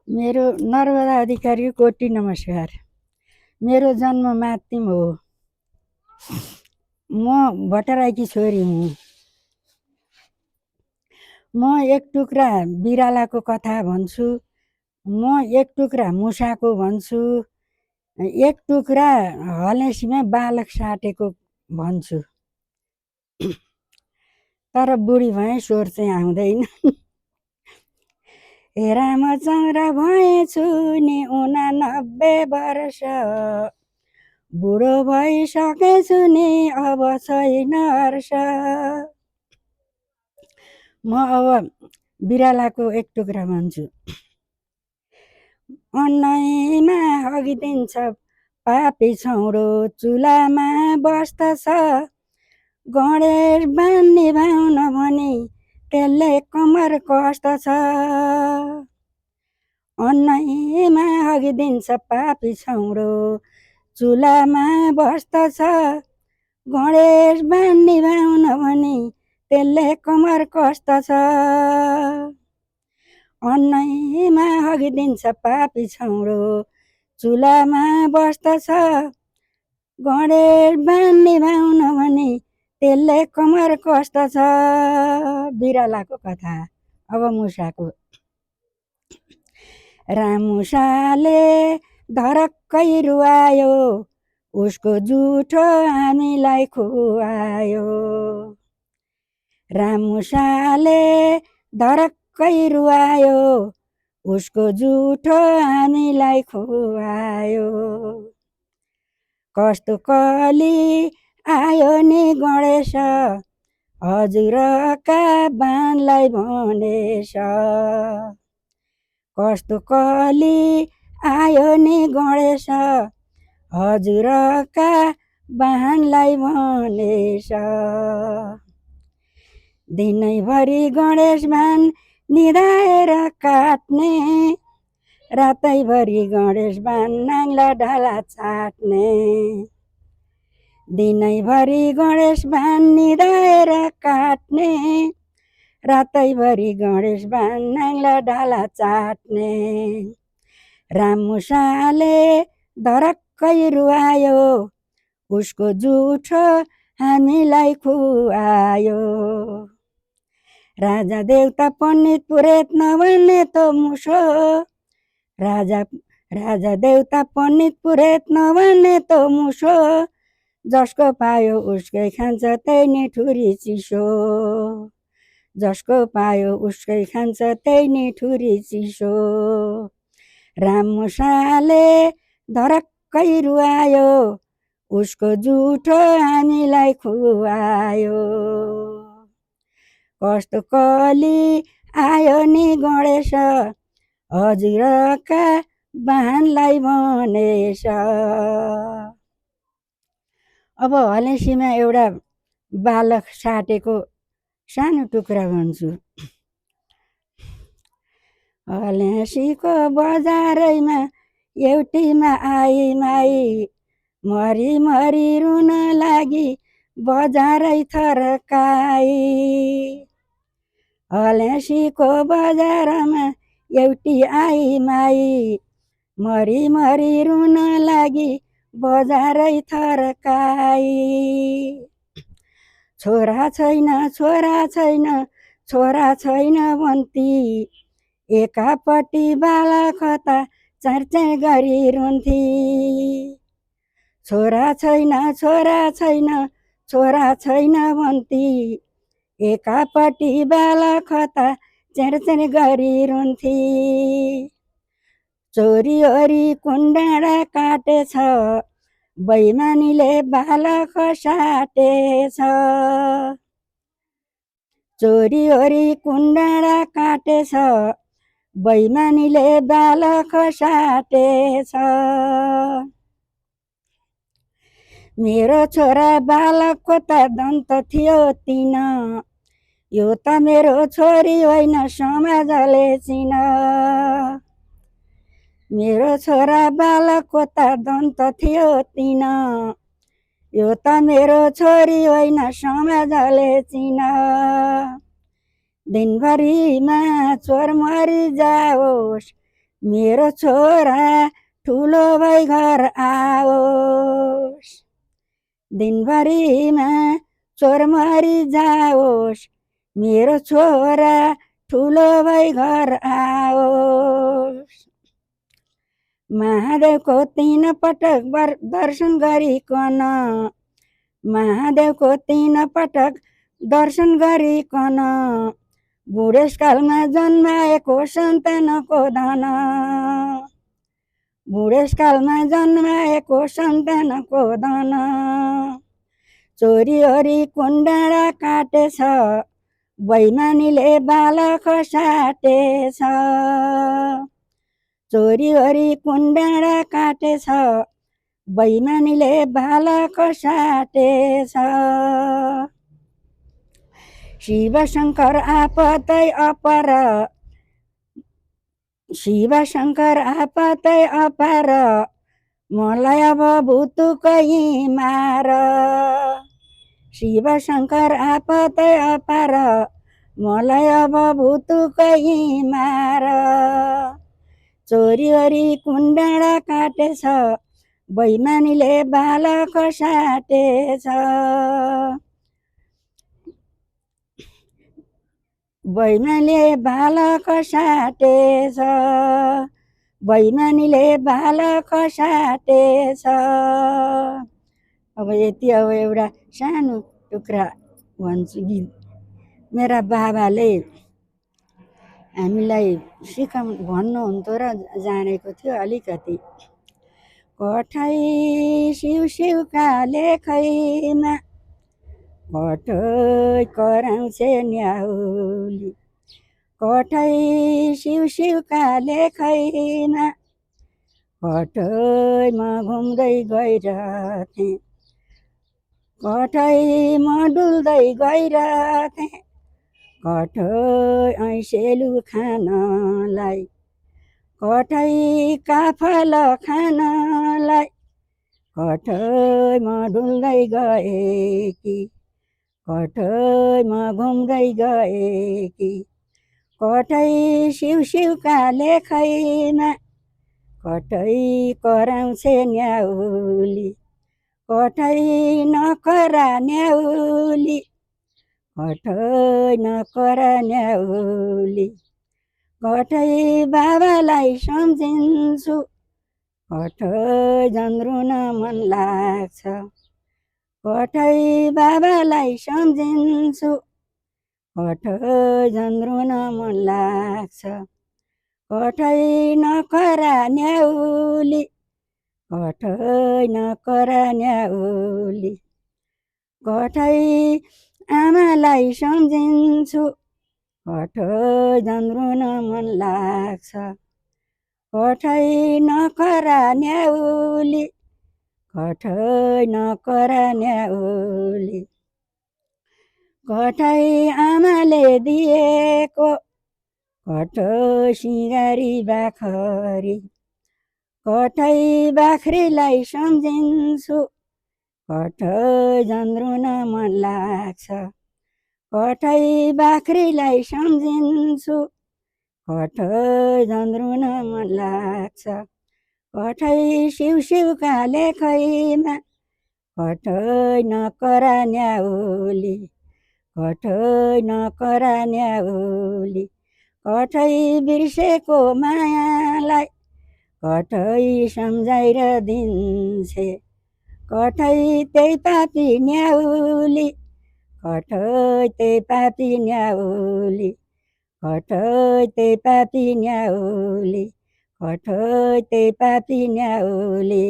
मेरो नर्मदा अधिकारी कोटी नमस्कार। मेरो जन्म मातिम हो। म भट्टराईकी छोरी हुँ। म एक टुक्रा बिरालाको कथा भन्छु। म एक टुक्रा मुसाको भन्छु। एक टुक्रा हलेसीमा बालक साटेको भन्छु। तर बुढी भएँ स्वर चाहिँ आउँदैन। हे रामचन्द्र भएछु नि 89 वर्ष, बुढो भइसकेछु नि अब छैन हर्ष। म अब बिरालाको एक टुक्रा भन्छु। अन्नैमा हगिदिन्छ पापी छौरो, चुलामा बस्दछ गणेश बान्ने भाउन भनी त्यसले कमर कस्दछ। अन्नैमा हगिदिन्छ पापी छौरो, चुलामा बस्दछ गणेश बान्ने भाउन भनी त्यसले कमर कस्दछ। अन्नैमा हगिदिन्छ पापी छौरो, चुलामा बस्दछ गणेश बान्ने भाउन भनी त्यसले कमर कस्दछ। बिरालाको कथा। अब मुसाको। रामुसाले धरक्कै रुवायो, उसको जुठो हामीलाई खुवायो। रामुसाले धरक्कै रुवायो, उसको जुठो हामीलाई खुवायो। कस्तो कली आयो नि गणेश, हजुरका बाणलाई भनेछ। कस्तो कली आयो नि गणेश, हजुरका बाणलाई भनेछ। दिनैभरि गणेश बाण निधाएर काट्ने, रातैभरि गणेश बाण नाङ्ला ढाला चाट्ने। दिनैभरि गणेश बाण निधाएर काट्ने, रातैभरि गणेश बाण नाङ्ला ढाला चाट्ने। रामुसाले धरक्कै रुवायो, उसको जुठो हामीलाई खुवायो। राजा देवता पण्डित पुरोहित नभन्ने त मुसो, राजा देवता पण्डित पुरोहित नभन्ने त मुसो, जसको पायो उसकै खान्छ त्यही नि ठुरी चिसो। जसको पायो उसकै खान्छ त्यही नि ठुरी चिसो। रामुसाले धरक्कै रुवायो, उसको जुठो हामीलाई खुवायो। कस्तो कली आयो नि गणेश, हजुरका बाणलाई भनेछ। अब हलेसीमा एउटा बालक साटेको सानो टुक्रा भन्छु। हलेसीको बजारैमा एउटीमा आई माई, मरी मरी रुन लागि बजारै थर्काई। हलेसीको बजारमा एउटी आई माई, मरी मरी रुन लागि बजारै थर्काई। छोरा छैन छोरा छैन छोरा छैन भन्ती, एकापट्टि बालक त चारचार गरी रुन्थी। छोरा छैन छोरा छैन छोरा छैन भन्ती, एकापट्टि बालक त चेरचेर गरी रुन्थी। चोरीओरी कुन डाँडा काटेछ, बैमानीले बालक साटेछ। चोरीओरी कुन डाँडा काटेछ, बैमानीले बालक साटेछ। मेरो छोरा बालकको त दन्त थियो 3, यो त मेरो छोरी होइन समाजले चिन। मेरो छोरा बालकको त दन्त थियो 3, यो त मेरो छोरी होइन समाजले चिन। दिनभरिमा चोर मरि जाओस्, मेरो छोरा ठुलो भई घर आओस्, दिनभरिमा चोर मरि जाओस्। मेरो छोरा ठुलो भई घर आओस्। महादेवको 3 पटक दर्शन गरिकन, महादेवको 3 पटक दर्शन गरिकन, बुढेसकालमा जन्माएको सन्तानको धन, बुढेसकालमा जन्माएको सन्तानको धन। चोरीहरी कुन डाँडा काटेछ, बैमानीले बालक साटेछ। चोरीहरी कुन डाँडा काटेछ, बैमानीले बालक साटेछ। शिवशङ्कर आपतै अपार, शिवशङ्कर आपतै अपार, मलाई अब भुतुकै मार। शिवशङ्कर आपतै अपार, मलाई अब भुतुकै मार। चोरीहरी कुन डाँडा काटेछ, बैमानीले बालक साटेछ। बैमानीले बालक साटेछ, बैमानीले बालक साटेछ। अब यति अब एउटा सानो टुक्रा भन्छु गीत। मेरा बाबाले हामीलाई भन्नुहुन्थ्यो र जानेको थियो अलिकति। कठै सिउ सिउका लेखैमा, कठै कराउँछे न्याउली। कठै सिउ सिउका लेखैमा, कठै म घुम्दै गइरहेथेँ, कठै म डुल्दै गइरहेथेँ। कठै ऐसेलु खानलाई, कठै काफल खानलाई। कठै म डुल्दै गएकी, कठै म घुम्दै गएकी। कठै सिउ सिउका लेखैमा, कठै कराउँछे न्याउली। कठै नकरा न्याउली, कठै नकरा न्याउली। कठै बाबालाई सम्झिन्छु, कठै झन् रुन मन लाग्छ। कठै बाबालाई सम्झिन्छु, कठै झन् रुन मन लाग्छ। कठै नकरा न्याउली, कठै नकरा न्याउली। कठै आमालाई सम्झिन्छु, कठै झन् रुन मन लाग्छ। कठै नकरा न्याउली, कठै नकरा न्याउली। कठै आमाले दिएको, कठै सिँगारी बाखरी। कठै बाख्रीलाई सम्झिन्छु, कठै झन् रुन मन लाग्छ। कठै बाख्रीलाई सम्झिन्छु, कठै झन् रुन मन लाग्छ। कठै सिउ सिउका लेखैमा, कठै नकरा न्याउली। कठै नकरा न्याउली। कठै बिर्सेको मायालाई, कठै सम्झाएर दिन्छे। कठै त्यही पापी न्याउली, कठै त्यही पापी न्याउली। कठै त्यही पापी न्याउली, कठै त्यही पापी न्याउली।